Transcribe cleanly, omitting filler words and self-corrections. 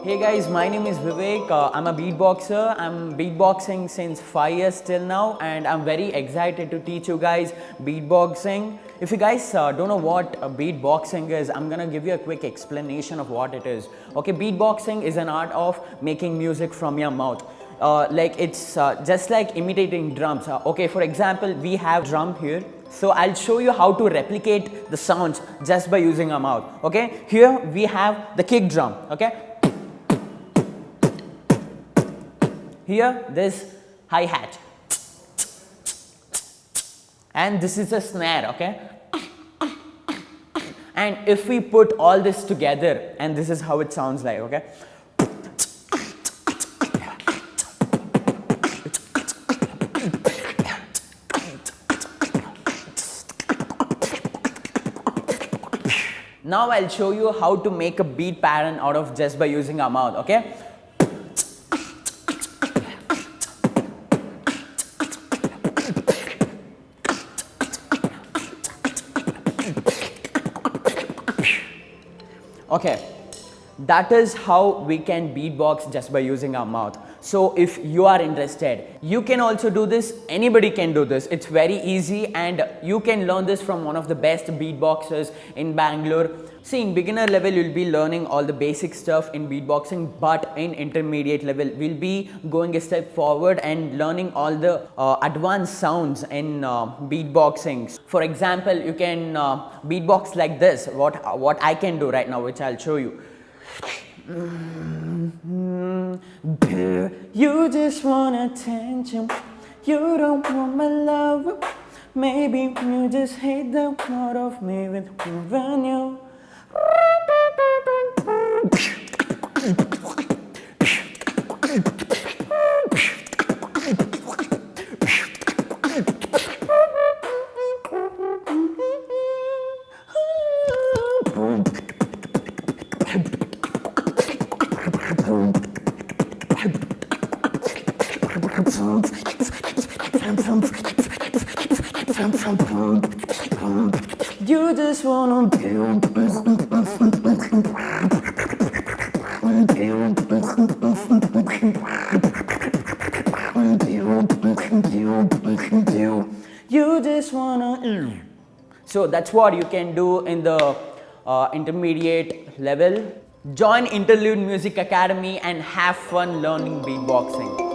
Hey guys, my name is Vivek. I'm a beatboxer. I'm beatboxing since 5 years till now, and I'm very excited to teach you guys beatboxing. If you guys don't know what beatboxing is, I'm gonna give you a quick explanation of what it is. Okay, beatboxing is an art of making music from your mouth. It's just like imitating drums. Okay, for example, we have drum here. So I'll show you how to replicate the sounds just by using our mouth. Okay, here we have the kick drum. Okay. Here, this hi-hat, and this is a snare, okay? And if we put all this together, and this is how it sounds like, okay? Now I'll show you how to make a beat pattern out of just by using our mouth, okay? Okay, that is how we can beatbox just by using our mouth. So if you are interested, you can also do this. Anybody can do this. It's very easy, and you can learn this from one of the best beatboxers in Bangalore. See, in beginner level, you'll be learning all the basic stuff in beatboxing, but in intermediate level, we'll be going a step forward and learning all the advanced sounds in beatboxing. For example, you can beatbox like this, what I can do right now, which I'll show you. You just want attention, you don't want my love. Maybe you just hate the thought of me with revenue. You just wanna you just wanna. So that's what you can do in the intermediate level. Join Interlude Music Academy and have fun learning beatboxing.